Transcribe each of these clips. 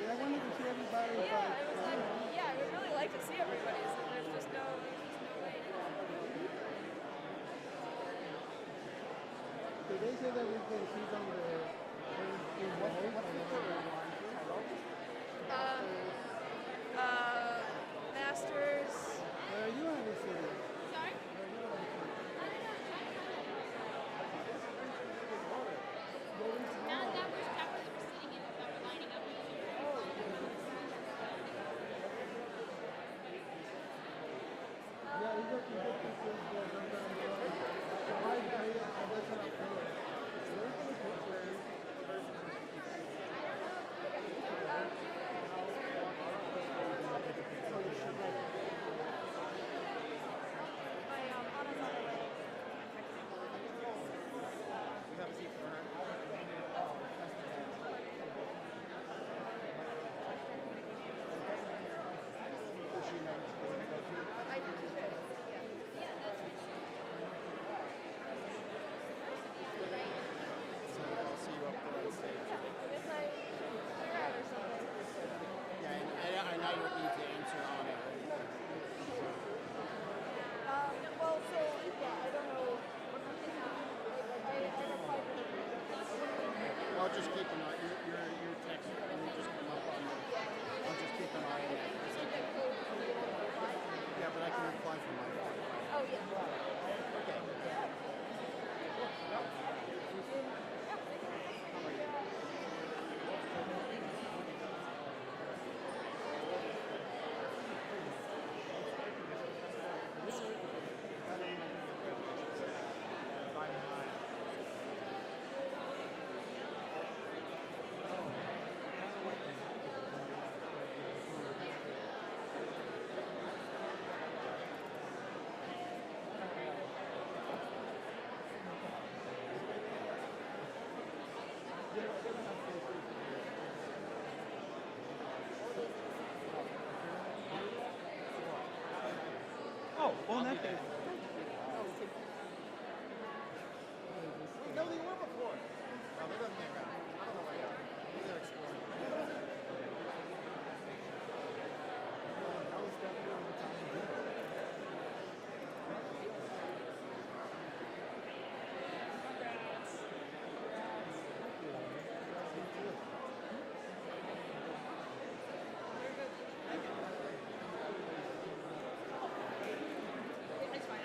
I wanted to see everybody. Yeah, it was like, yeah, I would really like to see everybody. So there's just no way. Did they say that we can see them in Masters. Where are you in the city? Sorry? That was chapters we're sitting in that we're lining up. Yeah, you got I know you don't need to answer on it. Well, so, yeah, I don't know. I replied to I'll just keep an eye. Your text, and you just come up on the. I'll just keep an eye on that. Yeah, but I can reply from my phone. Oh, yeah. Oh, well, in that case. No, they were before. Oh, they doesn't get around. I don't know where they are. Maybe they're exploring. It's fine.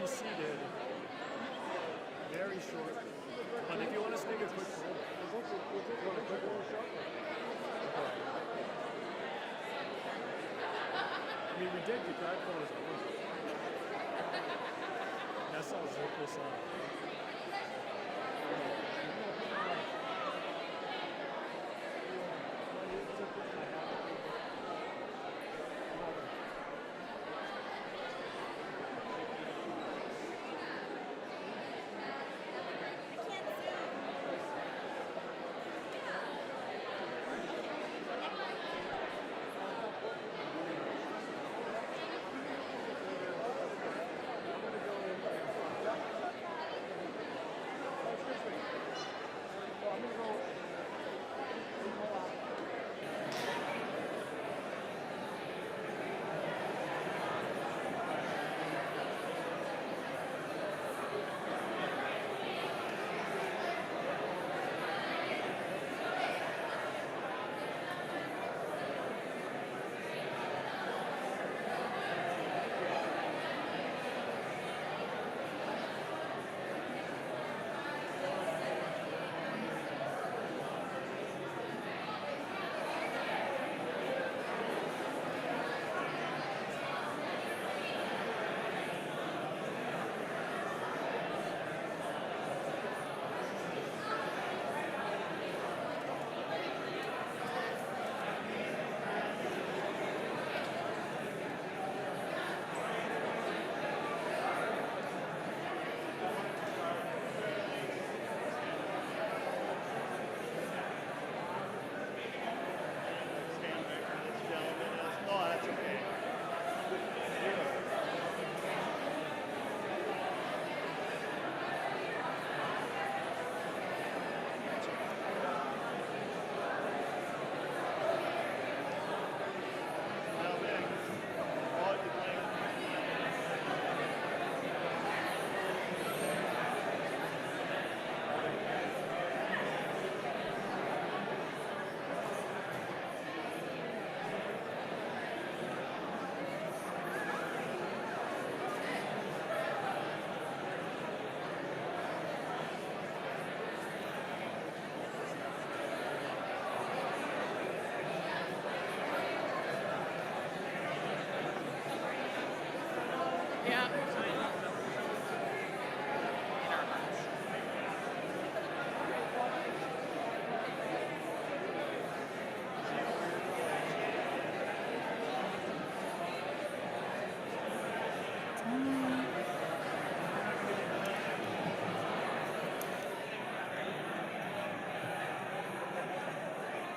be seated. Very short. But if you want to take a quick photo, you want a quick one? I mean, we did get grad photos of one. That's all zip this up.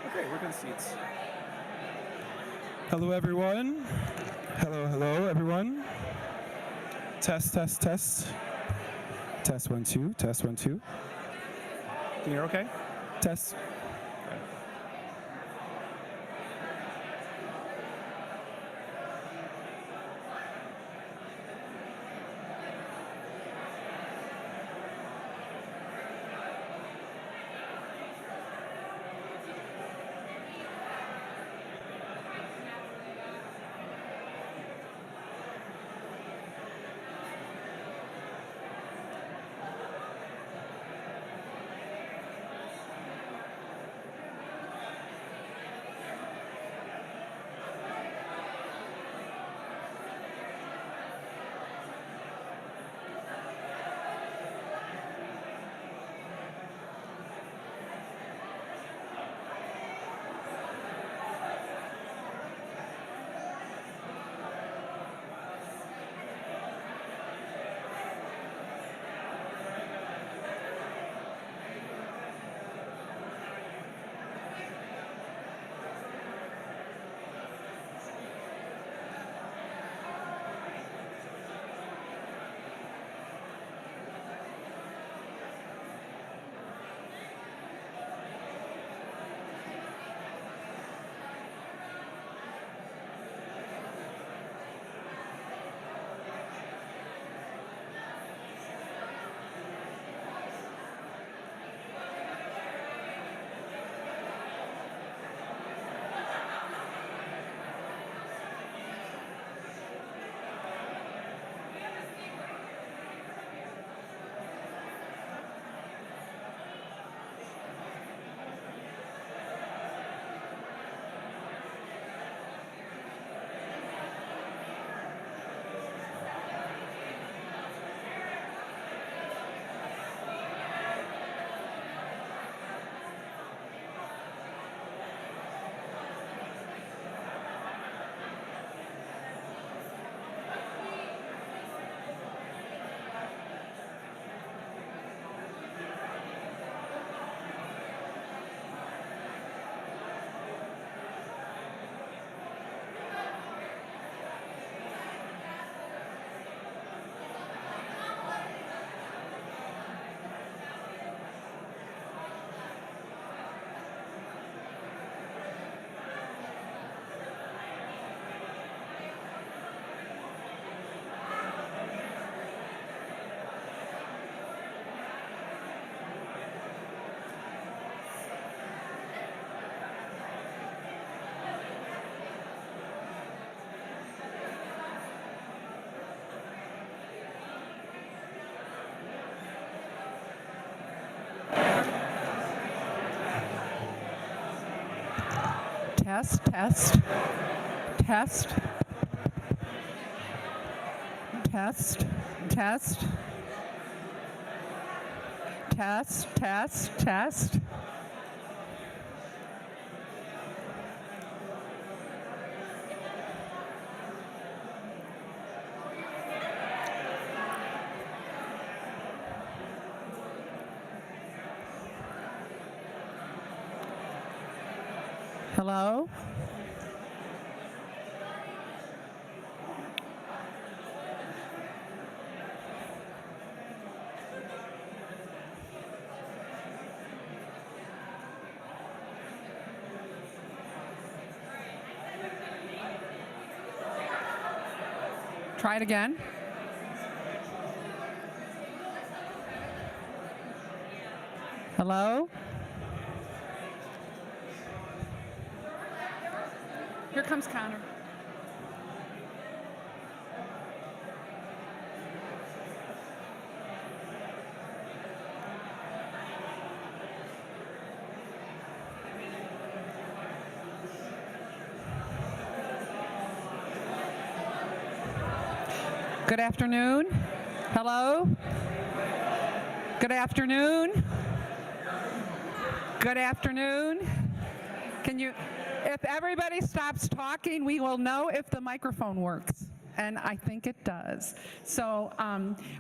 Okay, we're in seats. Hello, everyone. Hello, everyone. Test. Test 1 2. Test 1 2. Can you hear okay? Test. Test, test, test, test, test, test, test, test. Hello? Try it again. Hello? Here comes Connor. Good afternoon. Hello? Good afternoon. Good afternoon. Can you, if everybody stops talking, we will know if the microphone works. And I think it does. So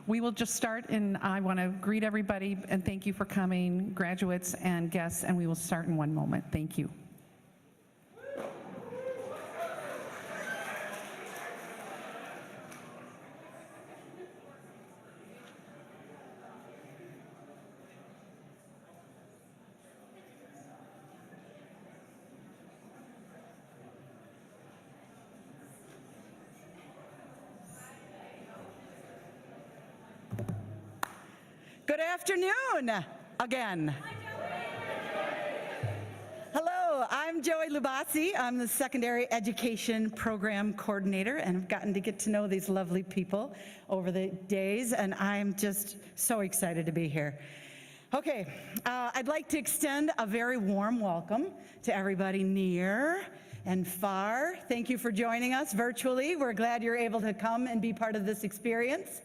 we will just start, and I want to greet everybody and thank you for coming, graduates and guests, and we will start in one moment. Thank you. Good afternoon again. Hello, I'm Joey Lubasi. I'm the Secondary Education Program Coordinator, and I've gotten to get to know these lovely people over the days, and I'm just so excited to be here. Okay, I'd like to extend a very warm welcome to everybody near and far. Thank you for joining us virtually. We're glad you're able to come and be part of this experience.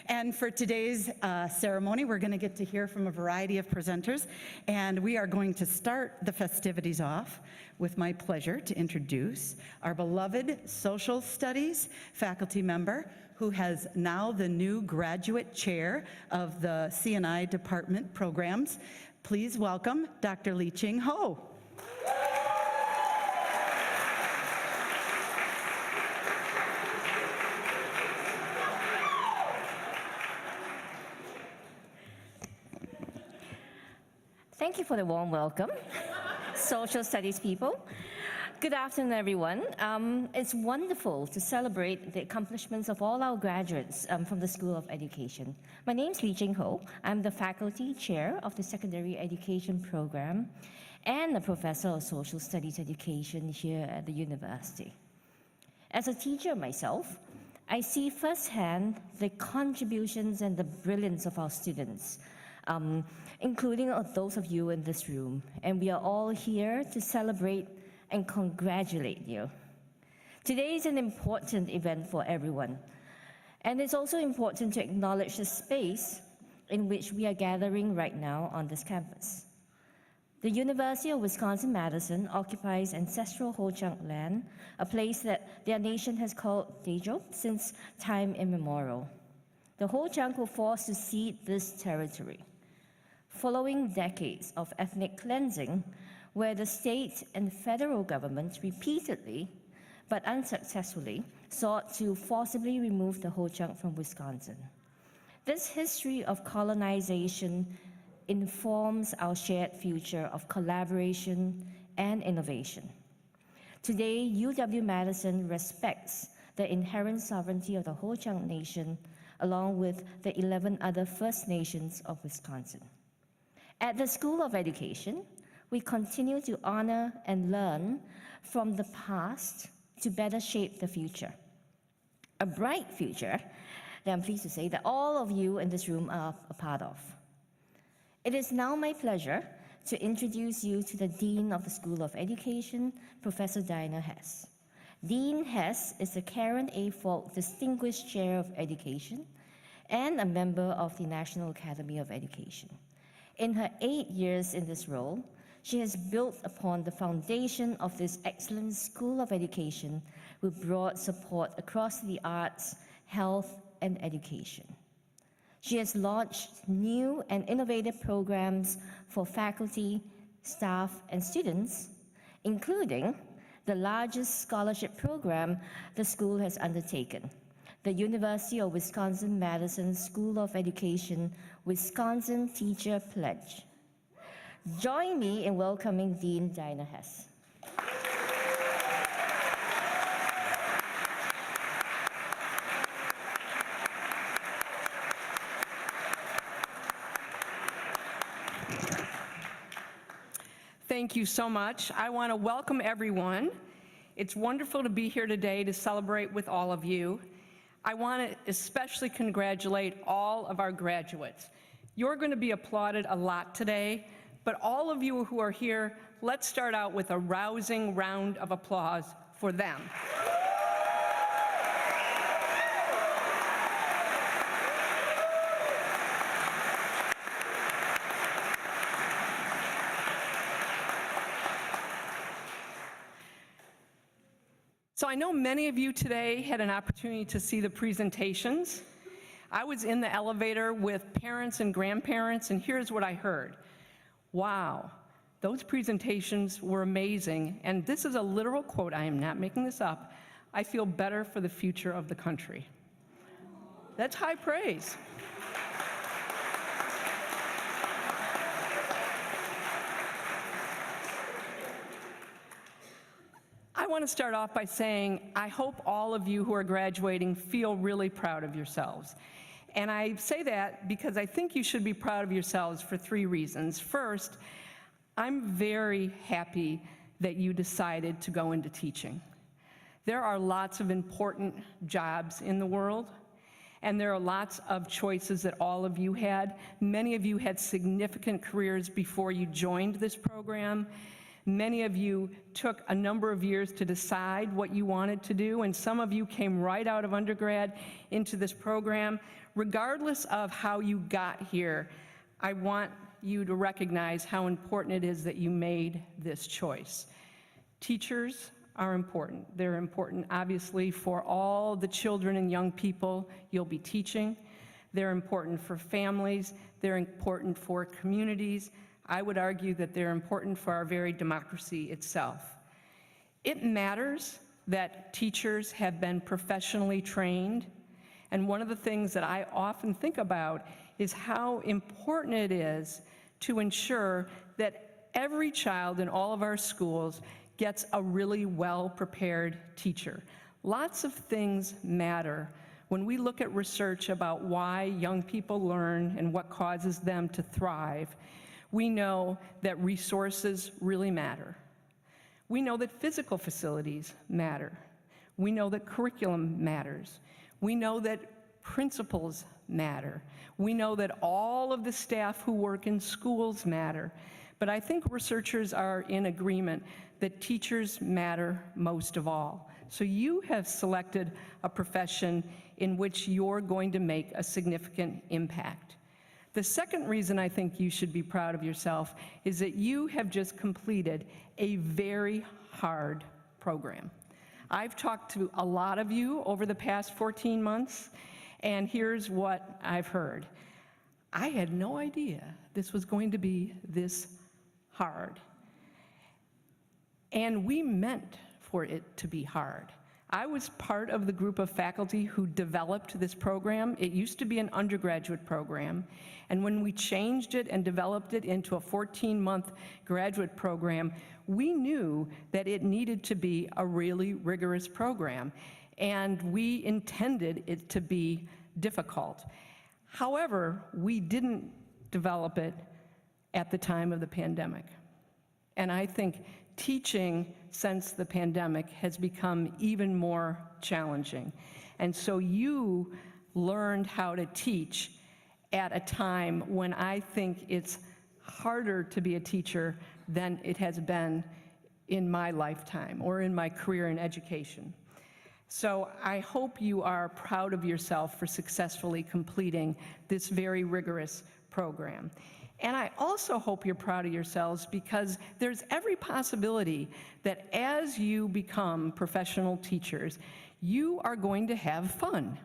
And for today's ceremony, we're going to get to hear from a variety of presenters, and we are going to start the festivities off with my pleasure to introduce our beloved social studies faculty member who has now the new graduate chair of the C&I department programs. Please welcome Dr. Lee Ching Ho. Thank you for the warm welcome, social studies people. Good afternoon, everyone. It's wonderful to celebrate the accomplishments of all our graduates from the School of Education. My name is Lee Ching Ho. I'm the faculty chair of the Secondary Education Program and a professor of social studies education here at the university. As a teacher myself, I see firsthand the contributions and the brilliance of our students, including those of you in this room. And we are all here to celebrate and congratulate you. Today is an important event for everyone. And it's also important to acknowledge the space in which we are gathering right now on this campus. The University of Wisconsin-Madison occupies ancestral Ho-Chunk land, a place that their nation has called Daejeon since time immemorial. The Ho-Chunk were forced to cede this territory following decades of ethnic cleansing, where the state and federal governments repeatedly, but unsuccessfully, sought to forcibly remove the Ho-Chunk from Wisconsin. This history of colonization informs our shared future of collaboration and innovation. Today, UW-Madison respects the inherent sovereignty of the Ho-Chunk Nation, along with the 11 other First Nations of Wisconsin. At the School of Education, we continue to honor and learn from the past to better shape the future. A bright future that I'm pleased to say that all of you in this room are a part of. It is now my pleasure to introduce you to the Dean of the School of Education, Professor Diana Hess. Dean Hess is the Karen A. Falk Distinguished Chair of Education and a member of the National Academy of Education. In her 8 years in this role, she has built upon the foundation of this excellent School of Education with broad support across the arts, health, and education. She has launched new and innovative programs for faculty, staff, and students, including the largest scholarship program the school has undertaken, the University of Wisconsin-Madison School of Education Wisconsin Teacher Pledge. Join me in welcoming Dean Diana Hess. Thank you so much. I want to welcome everyone. It's wonderful to be here today to celebrate with all of you. I want to especially congratulate all of our graduates. You're going to be applauded a lot today, but all of you who are here, let's start out with a rousing round of applause for them. So I know many of you today had an opportunity to see the presentations. I was in the elevator with parents and grandparents, and here's what I heard. Wow, those presentations were amazing, and this is a literal quote, I am not making this up. I feel better for the future of the country. That's high praise. I want to start off by saying I hope all of you who are graduating feel really proud of yourselves. And I say that because I think you should be proud of yourselves for 3 reasons. First, I'm very happy that you decided to go into teaching. There are lots of important jobs in the world, and there are lots of choices that all of you had. Many of you had significant careers before you joined this program. Many of you took a number of years to decide what you wanted to do, and some of you came right out of undergrad into this program. Regardless of how you got here, I want you to recognize how important it is that you made this choice. Teachers are important. They're important, obviously, for all the children and young people you'll be teaching. They're important for families. They're important for communities. I would argue that they're important for our very democracy itself. It matters that teachers have been professionally trained, and one of the things that I often think about is how important it is to ensure that every child in all of our schools gets a really well-prepared teacher. Lots of things matter. When we look at research about why young people learn and what causes them to thrive, we know that resources really matter. We know that physical facilities matter. We know that curriculum matters. We know that principals matter. We know that all of the staff who work in schools matter. But I think researchers are in agreement that teachers matter most of all. So you have selected a profession in which you're going to make a significant impact. The second reason I think you should be proud of yourself is that you have just completed a very hard program. I've talked to a lot of you over the past 14 months, and here's what I've heard. I had no idea this was going to be this hard. And we meant for it to be hard. I was part of the group of faculty who developed this program. It used to be an undergraduate program, and when we changed it and developed it into a 14-month graduate program, we knew that it needed to be a really rigorous program, and we intended it to be difficult. However, we didn't develop it at the time of the pandemic. And I think teaching since the pandemic has become even more challenging. And so you learned how to teach at a time when I think it's harder to be a teacher than it has been in my lifetime or in my career in education. So I hope you are proud of yourself for successfully completing this very rigorous program. And I also hope you're proud of yourselves because there's every possibility that as you become professional teachers, you are going to have fun.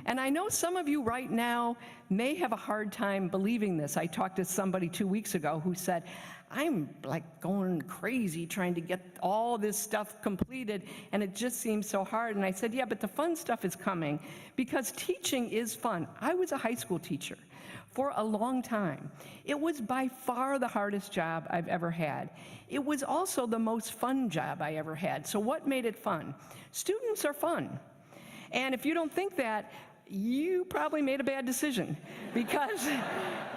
And I know some of you right now may have a hard time believing this. I talked to somebody 2 weeks ago who said, I'm like going crazy trying to get all this stuff completed, and it just seems so hard. And I said, yeah, but the fun stuff is coming because teaching is fun. I was a high school teacher for a long time. It was by far the hardest job I've ever had. It was also the most fun job I ever had. So what made it fun? Students are fun. And if you don't think that, you probably made a bad decision because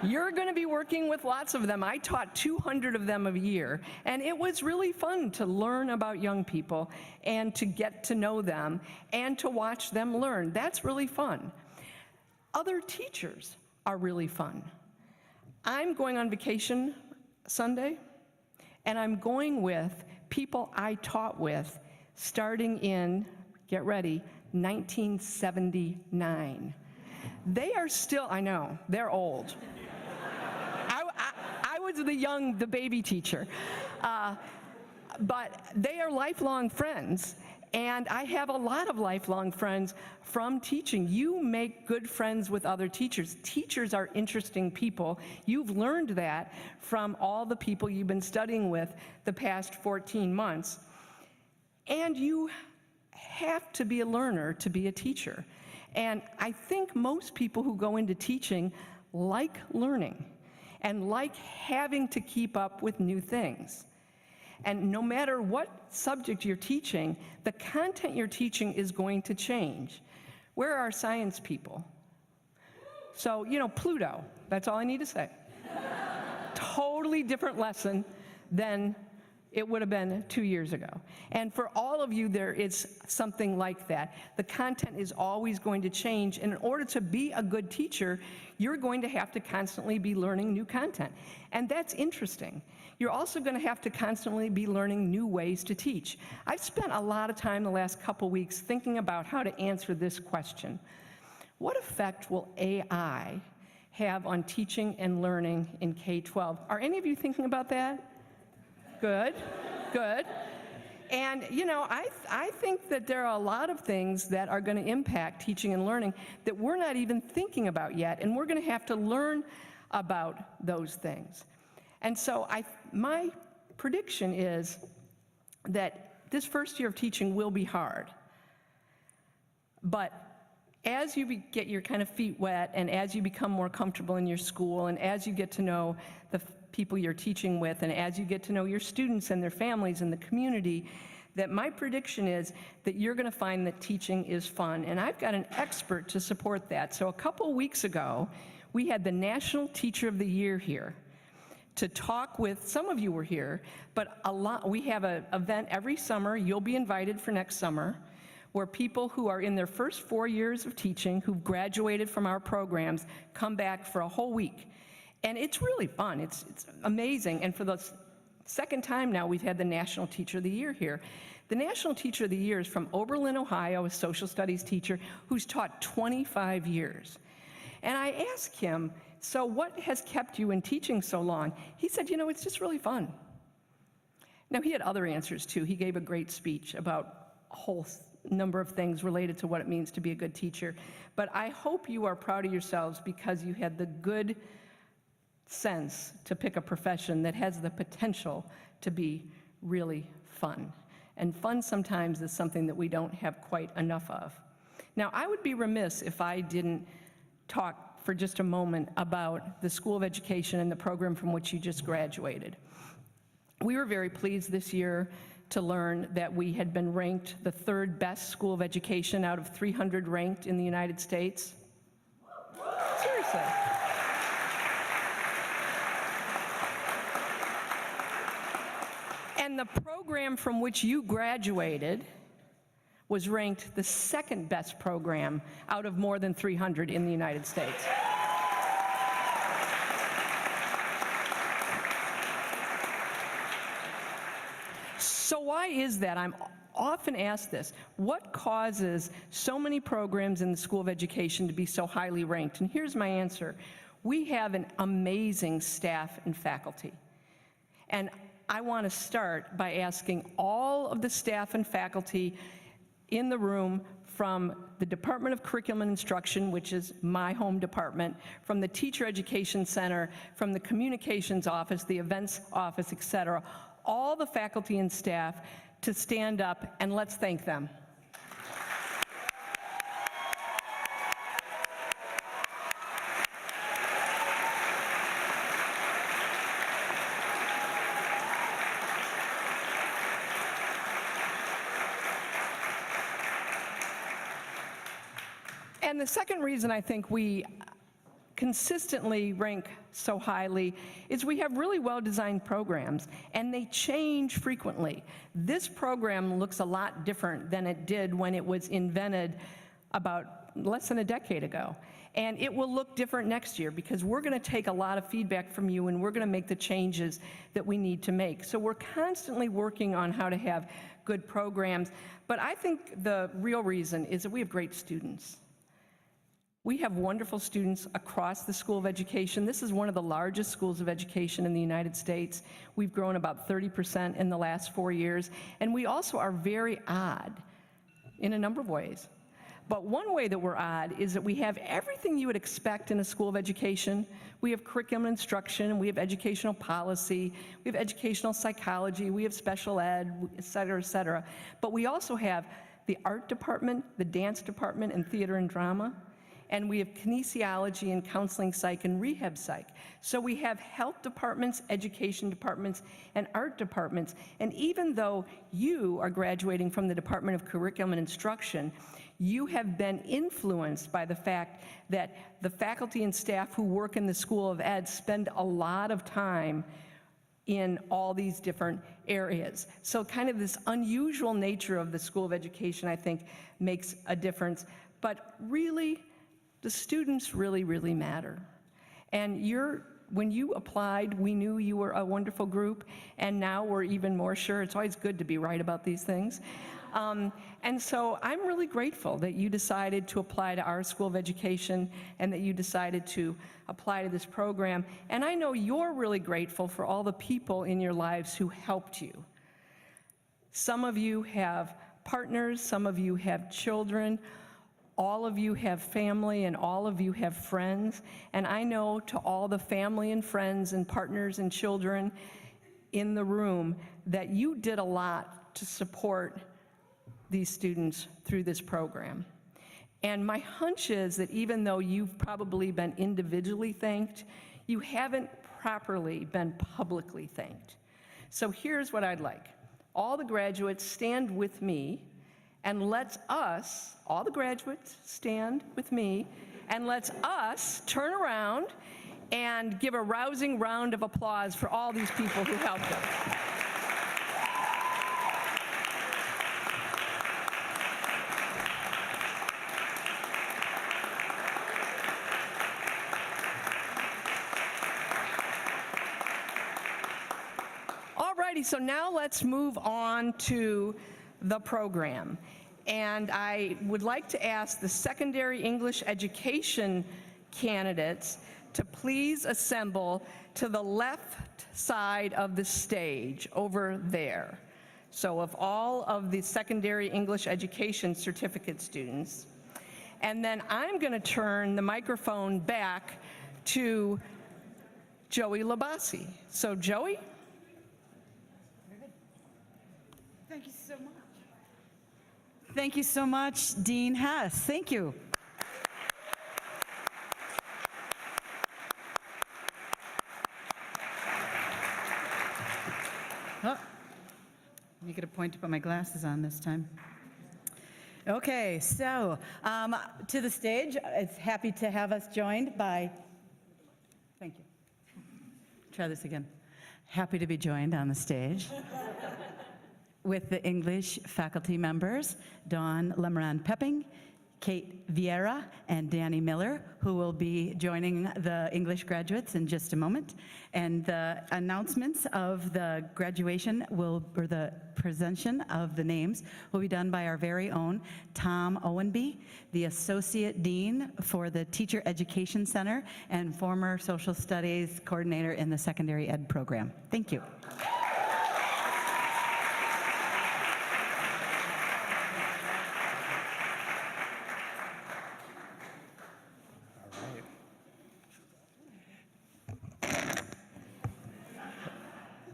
you're going to be working with lots of them. I taught 200 of them a year, and it was really fun to learn about young people and to get to know them and to watch them learn. That's really fun. Other teachers are really fun. I'm going on vacation Sunday, and I'm going with people I taught with starting in, get ready, 1979. They are still, I know, they're old. I was the baby teacher. But they are lifelong friends, and I have a lot of lifelong friends from teaching. You make good friends with other teachers. Teachers are interesting people. You've learned that from all the people you've been studying with the past 14 months. And you have to be a learner to be a teacher. And I think most people who go into teaching like learning and like having to keep up with new things. And no matter what subject you're teaching, the content you're teaching is going to change. Where are our science people? So, Pluto, that's all I need to say. Totally different lesson than it would have been 2 years ago. And for all of you, there is something like that. The content is always going to change. And in order to be a good teacher, you're going to have to constantly be learning new content. And that's interesting. You're also going to have to constantly be learning new ways to teach. I've spent a lot of time the last couple weeks thinking about how to answer this question. What effect will AI have on teaching and learning in K-12? Are any of you thinking about that? Good, good. And, I think that there are a lot of things that are going to impact teaching and learning that we're not even thinking about yet, and we're going to have to learn about those things. And so my prediction is that this first year of teaching will be hard. But as you get your kind of feet wet, and as you become more comfortable in your school, and as you get to know the people you're teaching with, and as you get to know your students and their families and the community, that my prediction is that you're going to find that teaching is fun. And I've got an expert to support that. So a couple weeks ago, we had the National Teacher of the Year here to talk with, some of you were here, but we have an event every summer, you'll be invited for next summer, where people who are in their first 4 years of teaching, who've graduated from our programs, come back for a whole week. And it's really fun. It's amazing. And for the second time now, we've had the National Teacher of the Year here. The National Teacher of the Year is from Oberlin, Ohio, a social studies teacher who's taught 25 years. And I asked him, so what has kept you in teaching so long? He said, it's just really fun. Now, he had other answers, too. He gave a great speech about a whole number of things related to what it means to be a good teacher. But I hope you are proud of yourselves because you had the good sense to pick a profession that has the potential to be really fun. And fun sometimes is something that we don't have quite enough of. Now, I would be remiss if I didn't talk for just a moment about the School of Education and the program from which you just graduated. We were very pleased this year to learn that we had been ranked the 3rd best School of Education out of 300 ranked in the United States. Seriously. And the program from which you graduated was ranked the 2nd best program out of more than 300 in the United States. why is that? I'm often asked this. What causes so many programs in the School of Education to be so highly ranked? And here's my answer. We have an amazing staff and faculty. And I want to start by asking all of the staff and faculty in the room, from the Department of Curriculum and Instruction, which is my home department, from the Teacher Education Center, from the Communications Office, the Events Office, et cetera, all the faculty and staff to stand up, and let's thank them. And the second reason I think we consistently rank so highly is we have really well-designed programs, and they change frequently. This program looks a lot different than it did when it was invented about less than a decade ago. And it will look different next year because we're going to take a lot of feedback from you, and we're going to make the changes that we need to make. So we're constantly working on how to have good programs. But I think the real reason is that we have great students. We have wonderful students across the School of Education. This is one of the largest schools of education in the United States. We've grown about 30% in the last 4 years. And we also are very odd in a number of ways. But one way that we're odd is that we have everything you would expect in a school of education. We have curriculum and instruction, we have educational policy, we have educational psychology, we have special ed, et cetera, et cetera. But we also have the art department, the dance department, and theater and drama. And we have kinesiology and counseling psych and rehab psych. So we have health departments, education departments, and art departments. And even though you are graduating from the Department of Curriculum and Instruction, you have been influenced by the fact that the faculty and staff who work in the School of Ed spend a lot of time in all these different areas. So kind of this unusual nature of the School of Education, I think, makes a difference. But really, the students really, really matter. And when you applied, we knew you were a wonderful group, and now we're even more sure. It's always good to be right about these things. And so I'm really grateful that you decided to apply to our School of Education and that you decided to apply to this program. And I know you're really grateful for all the people in your lives who helped you. Some of you have partners, some of you have children, all of you have family, and all of you have friends. And I know to all the family and friends and partners and children in the room that you did a lot to support these students through this program. And my hunch is that even though you've probably been individually thanked, you haven't properly been publicly thanked. So here's what I'd like. All the graduates stand with me, and let's us, all the graduates, stand with me, and let's us turn around and give a rousing round of applause for all these people who helped us. Alrighty, so now let's move on to the program. And I would like to ask the secondary English education candidates to please assemble to the left side of the stage over there. So of all of the secondary English education certificate students. And then I'm going to turn the microphone back to Joey Labasi. So Joey? Thank you so much. Thank you so much, Dean Hess. Thank you. Oh, you get a point to put my glasses on this time. Okay, so to the stage, it's happy to have us joined by, thank you. Try this again. Happy to be joined on the stage with the English faculty members, Dawn Lemoran-Pepping, Kate Vieira and Danny Miller, who will be joining the English graduates in just a moment. And the announcements of the graduation or the presentation of the names will be done by our very own Tom Owenby, the Associate Dean for the Teacher Education Center and former Social Studies Coordinator in the Secondary Ed program. Thank you.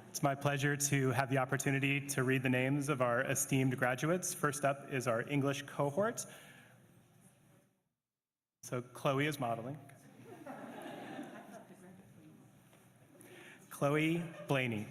It's my pleasure to have the opportunity to read the names of our esteemed graduates. First up is our English cohort. So Chloe is modeling. Chloe Blaney.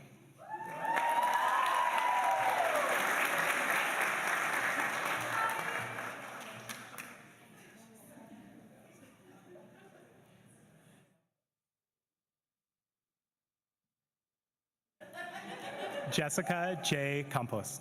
Jessica J. Campos.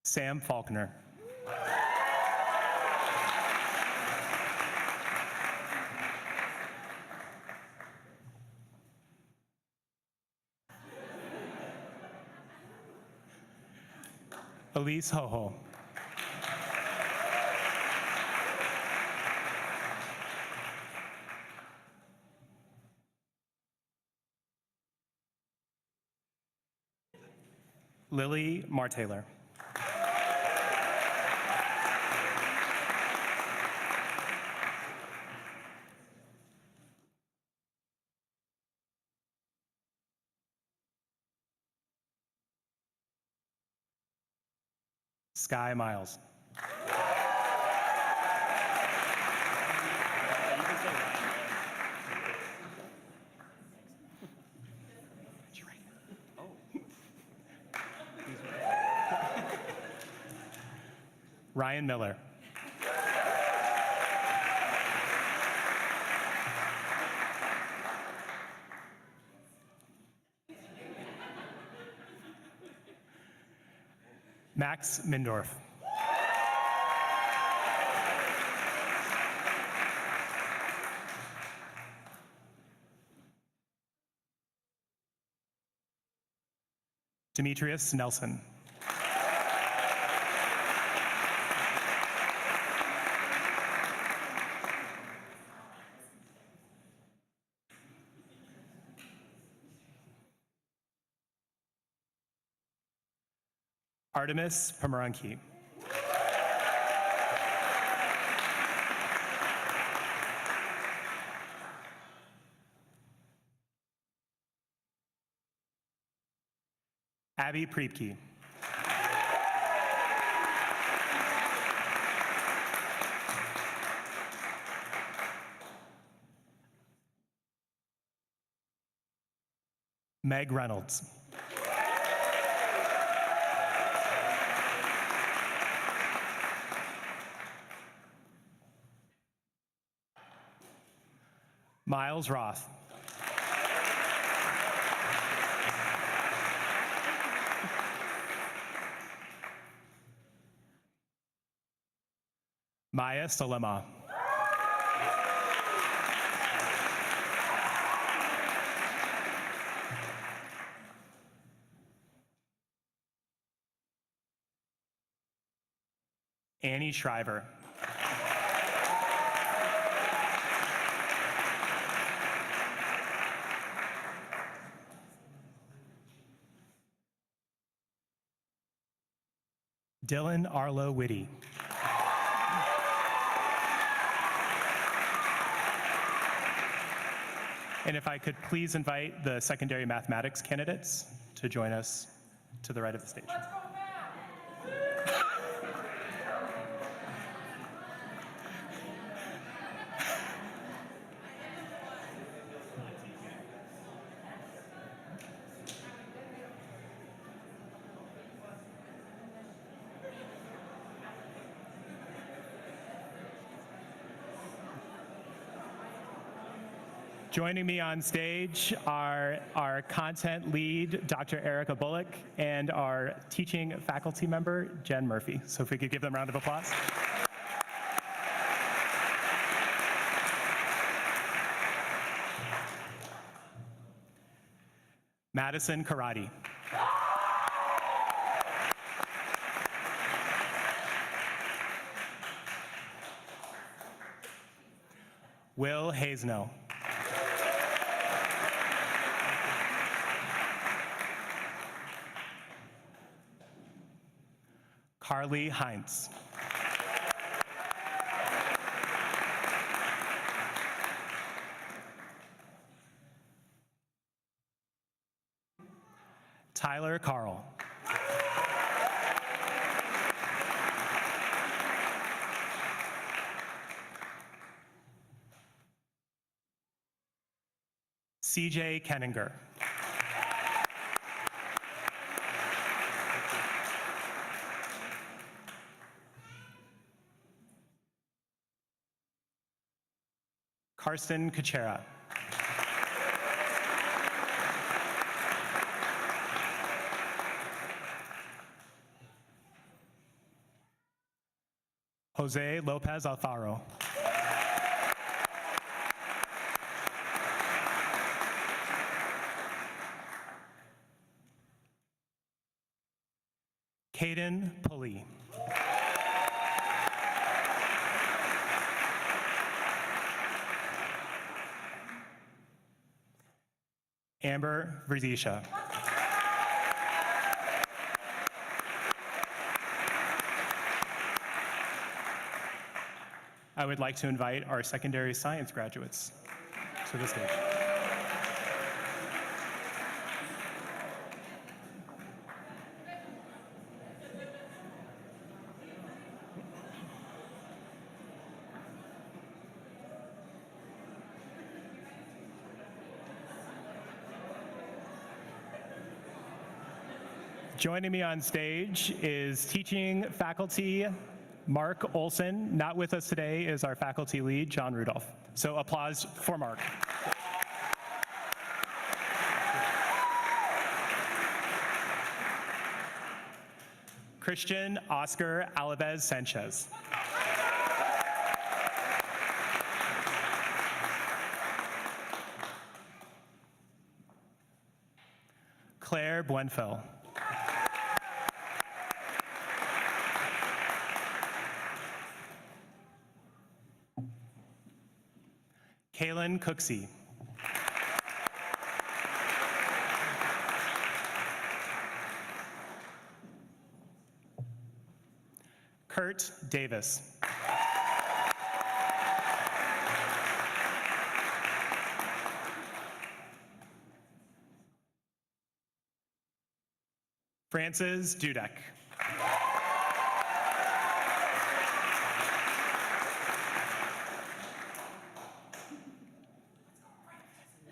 Sam Faulkner. Elise Hoho. Lily Martaylor. Sky Miles. Ryan Miller. Max Mindorf. Demetrius Nelson. Artemis Pomeranki. Abby Priepke. Meg Reynolds. Miles Roth. Maya Salema. Annie Shriver. Dylan Arlo Whitty. And if I could please invite the secondary mathematics candidates to join us to the right of the stage. Joining me on stage are our content lead, Dr. Erica Bullock, and our teaching faculty member, Jen Murphy. So if we could give them a round of applause. Madison Karate. Will Haisnell. Carly Heinz. Tyler Carl. CJ Kenninger. Karsten Kuchera. Jose Lopez Alfaro. Caden Pulley. Amber Verdisha. I would like to invite our secondary science graduates to the stage. Joining me on stage is teaching faculty Mark Olson. Not with us today is our faculty lead, John Rudolph. So applause for Mark. Christian Oscar Alavez Sanchez. Claire Buenfil. Kaylin Cooksey. Kurt Davis. Frances Dudek.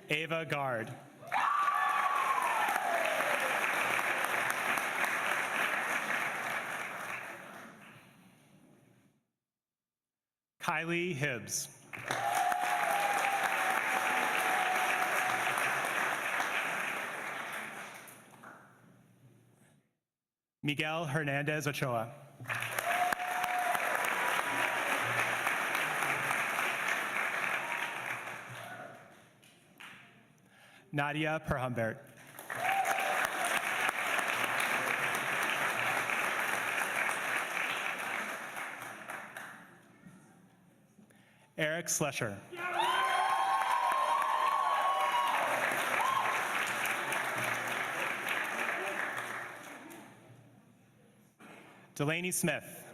Ava Gard. Kylie Hibbs. Miguel Hernandez Ochoa. Nadia Perhumbert. Eric Slesher. Delaney Smith.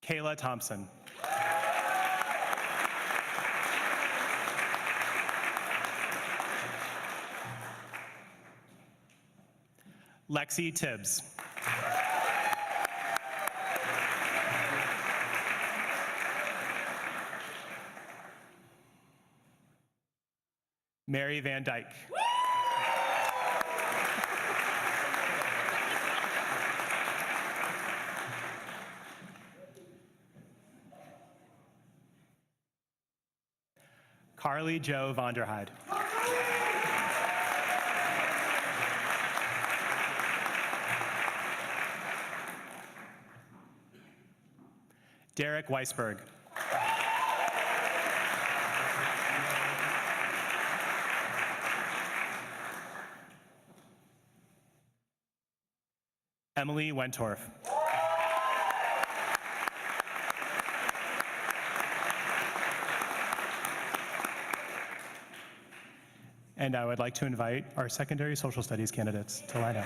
Kayla Thompson. Lexi Tibbs. Mary Van Dyke. Carly Jo Vonderheide. Derek Weisberg. Emily Wentorf. And I would like to invite our secondary social studies candidates to line up.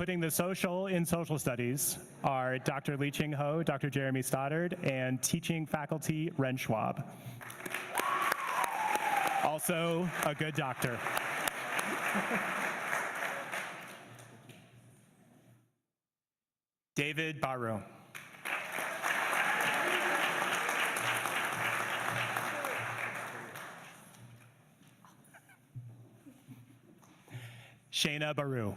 Putting the social in social studies are Dr. Lee Ching Ho, Dr. Jeremy Stoddard, and teaching faculty Ren Schwab. Also a good doctor. David Baru. Shayna Baru.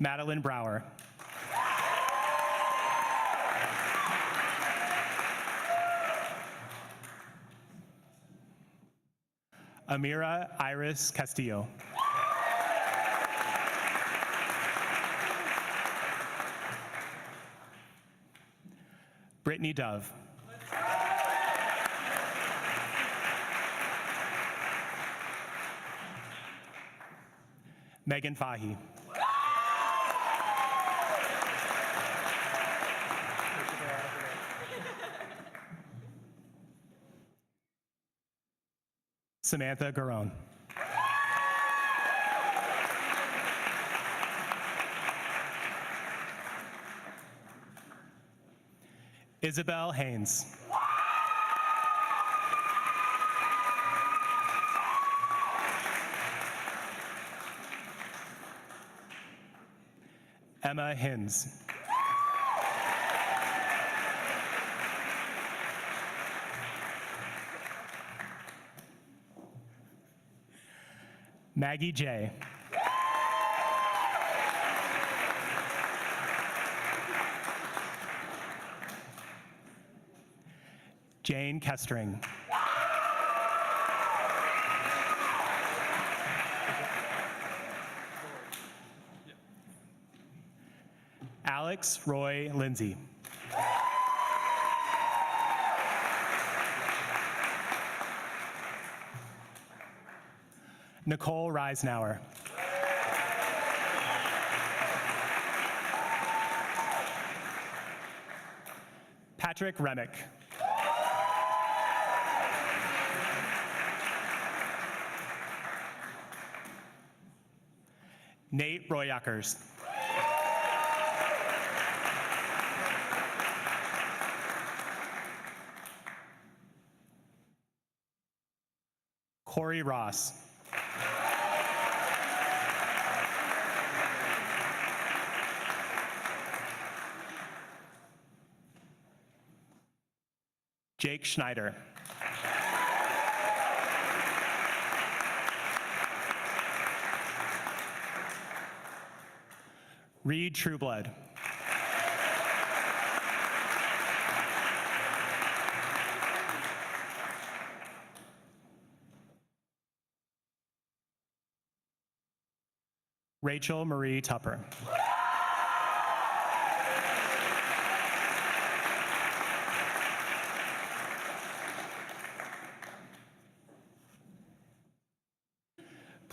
Madeline Brower. Amira Iris Castillo. Brittany Dove. Megan Fahy. Samantha Garone. Isabel Haynes. Emma Hins. Maggie J. Jane Kestring. Alex Roy Lindsay. Nicole Reisenauer. Patrick Remick. Nate Royackers. Corey Ross. Jake Schneider. Reed Trueblood. Rachel Marie Tupper.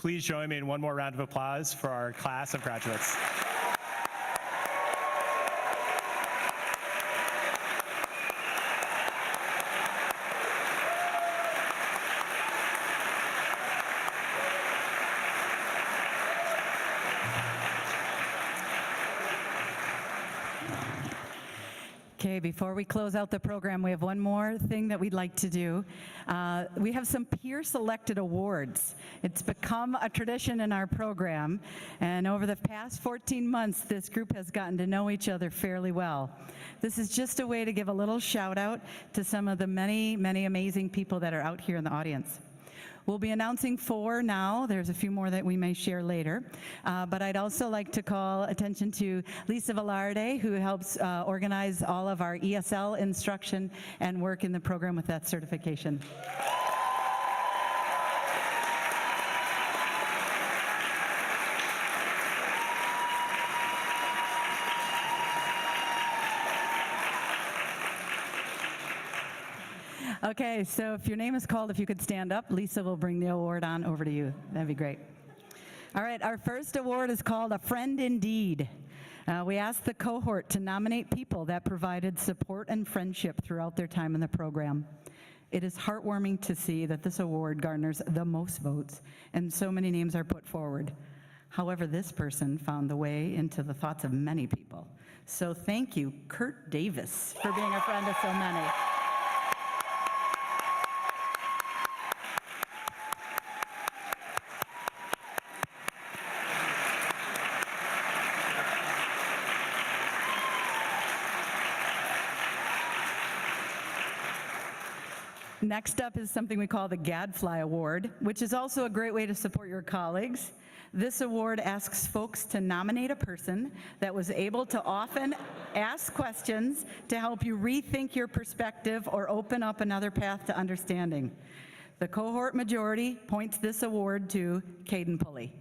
Please join me in one more round of applause for our class of graduates. Okay, before we close out the program, we have one more thing that we'd like to do. We have some peer-selected awards. It's become a tradition in our program, and over the past 14 months, this group has gotten to know each other fairly well. This is just a way to give a little shout out to some of the many, many amazing people that are out here in the audience. We'll be announcing 4 now. There's a few more that we may share later. But I'd also like to call attention to Lisa Velarde, who helps organize all of our ESL instruction and work in the program with that certification. Okay, so if your name is called, if you could stand up, Lisa will bring the award on over to you. That'd be great. All right, our first award is called A Friend Indeed. We asked the cohort to nominate people that provided support and friendship throughout their time in the program. It is heartwarming to see that this award garners the most votes, and so many names are put forward. However, this person found the way into the thoughts of many people. So thank you, Kurt Davis, for being a friend of so many. Next up is something we call the Gadfly Award, which is also a great way to support your colleagues. This award asks folks to nominate a person that was able to often ask questions to help you rethink your perspective or open up another path to understanding. The cohort majority points this award to Caden Pulley.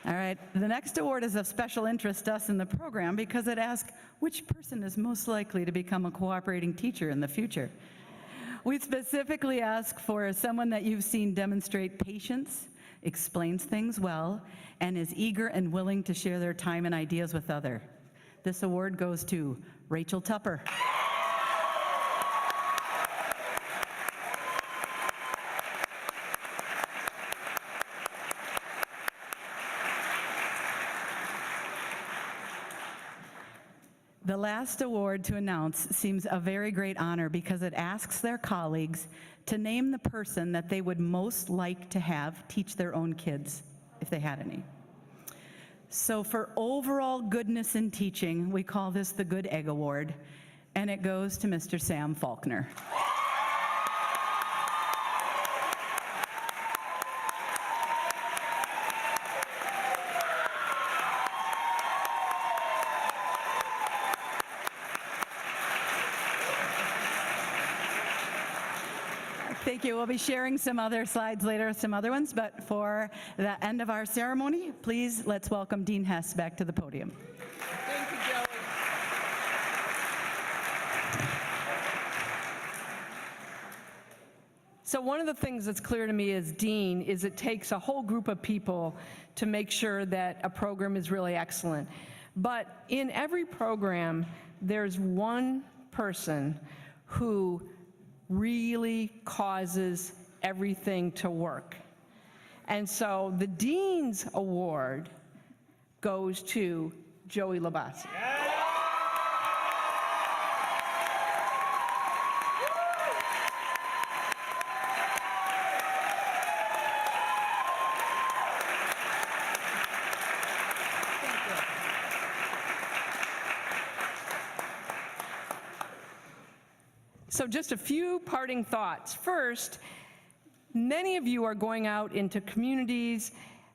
All right, the next award is of special interest to us in the program because it asks which person is most likely to become a cooperating teacher in the future. We specifically ask for someone that you've seen demonstrate patience, explains things well, and is eager and willing to share their time and ideas with others. This award goes to Rachel Tupper. The last award to announce seems a very great honor because it asks their colleagues to name the person that they would most like to have teach their own kids, if they had any. So for overall goodness in teaching, we call this the Good Egg Award, and it goes to Mr. Sam Faulkner. Thank you. We'll be sharing some other slides later, some other ones, but for the end of our ceremony, please let's welcome Dean Hess back to the podium. Thank you, Joey. So one of the things that's clear to me as dean is it takes a whole group of people to make sure that a program is really excellent. But in every program, there's one person who really causes everything to work. And so the Dean's Award goes to Joey Labassi. So just a few parting thoughts. First, many of you are going out into communities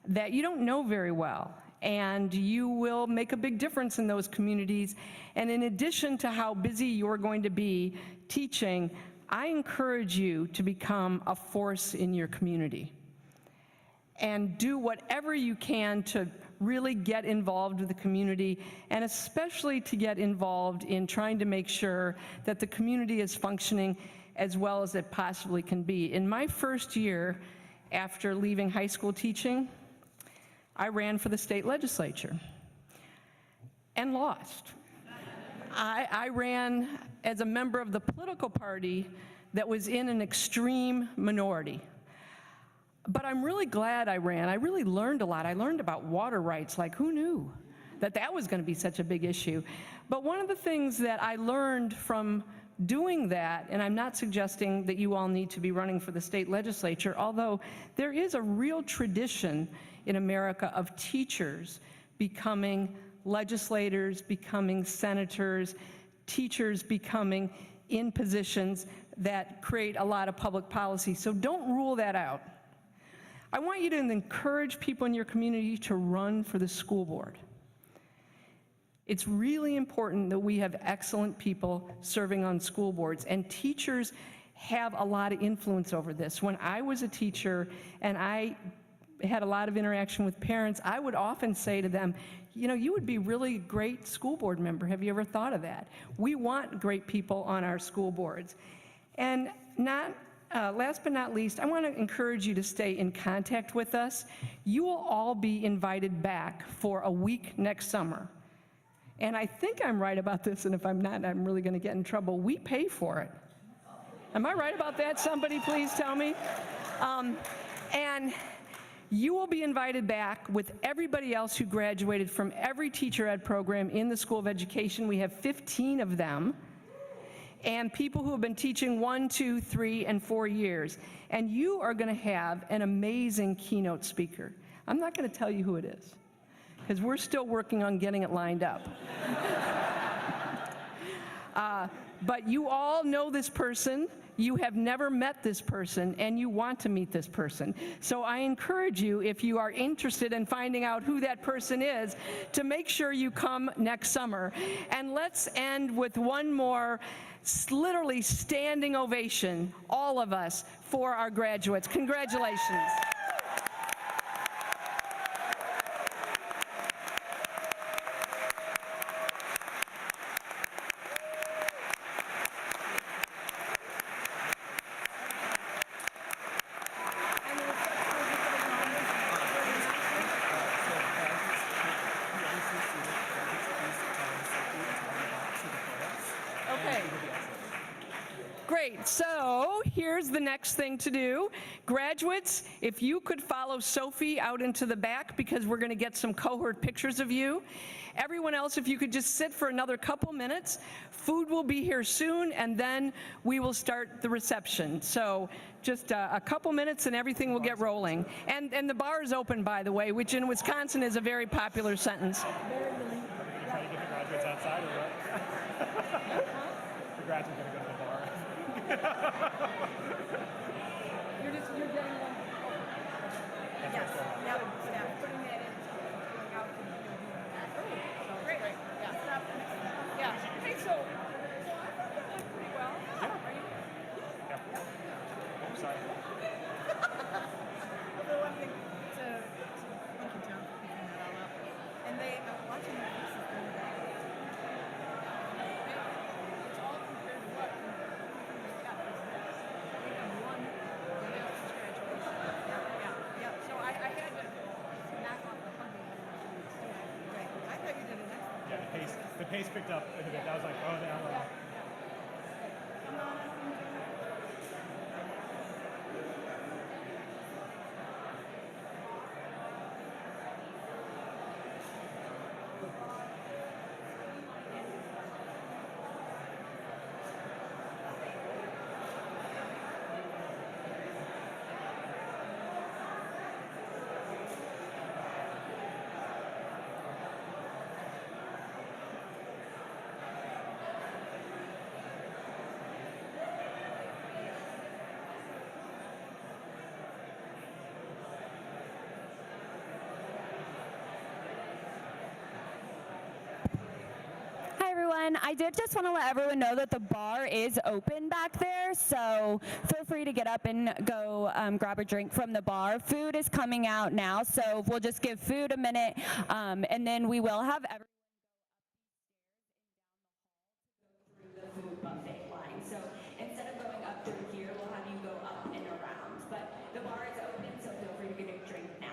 that you don't know very well, and you will make a big difference in those communities. And in addition to how busy you're going to be teaching, I encourage you to become a force in your community and do whatever you can to really get involved with the community, and especially to get involved in trying to make sure that the community is functioning as well as it possibly can be. In my first year after leaving high school teaching, I ran for the state legislature and lost. I ran as a member of the political party that was in an extreme minority. But I'm really glad I ran. I really learned a lot. I learned about water rights, like who knew that that was going to be such a big issue. But one of the things that I learned from doing that, and I'm not suggesting that you all need to be running for the state legislature, although there is a real tradition in America of teachers becoming legislators, becoming senators, teachers becoming in positions that create a lot of public policy. So don't rule that out. I want you to encourage people in your community to run for the school board. It's really important that we have excellent people serving on school boards, and teachers have a lot of influence over this. When I was a teacher and I had a lot of interaction with parents, I would often say to them, you know, you would be really great school board member. Have you ever thought of that? We want great people on our school boards. And last but not least, I want to encourage you to stay in contact with us. You will all be invited back for a week next summer. And I think I'm right about this, and if I'm not, I'm really going to get in trouble. We pay for it. Am I right about that? Somebody please tell me. And you will be invited back with everybody else who graduated from every teacher ed program in the School of Education. We have 15 of them. And people who have been teaching 1, 2, 3, and 4 years. And you are going to have an amazing keynote speaker. I'm not going to tell you who it is, because we're still working on getting it lined up. But you all know this person, you have never met this person, and you want to meet this person. So I encourage you, if you are interested in finding out who that person is, to make sure you come next summer. And let's end with one more literally standing ovation, all of us, for our graduates. Congratulations. Great, so here's the next thing to do. Graduates, if you could follow Sophie out into the back, because we're going to get some cohort pictures of you. Everyone else, if you could just sit for another couple minutes. Food will be here soon, and then we will start the reception. So just a couple minutes and everything will get rolling. And the bar is open, by the way, which in Wisconsin is a very popular sentence. Are you trying to get the graduates outside or what? The graduates are going to go to the bar. You're getting one. Yes, yep, yeah, putting that in, going out and doing that. Great, yeah. Yeah, hey, so I thought that went pretty well. Are you? Yeah. I'm sorry. The one thing to thank you, John, for picking that all up. And they, watching the faces the other day, it's all compared to what? So I had to knock off the hugging. Right. I thought you did an excellent job. Yeah, the pace picked up a bit. I was like, oh, no. everyone. I did just want to let everyone know that the bar is open back there, so feel free to get up and go grab a drink from the bar. Food is coming out now, so we'll just give food a minute, and then we will have everyone go up these stairs and down the hall to go through the food buffet line. So instead of going up through here, we'll have you go up and around. But the bar is open, so feel free to get a drink now.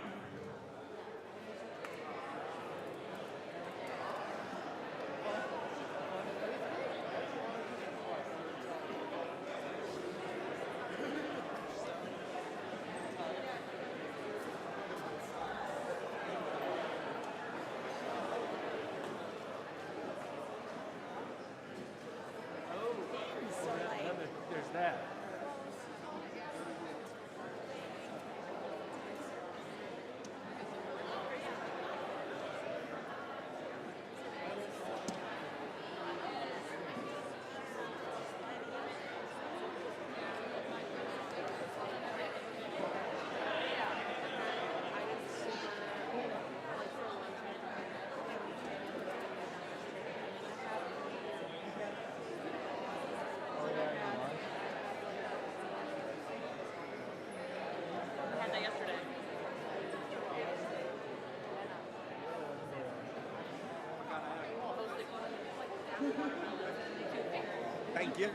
Thank you.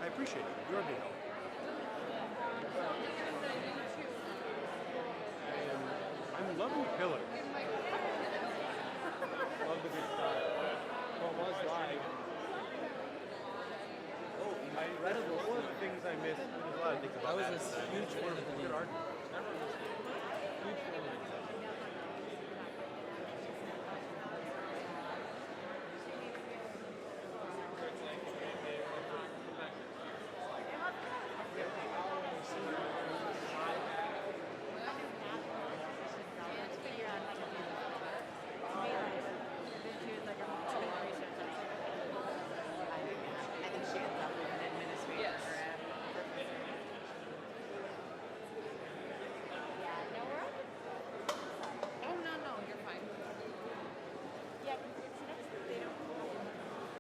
I appreciate it. You're a big help. And I'm loving Pillar. Love the good style. What was live? Oh, I read one of the things I missed. There's a lot of things about that. That was a huge one. Good art.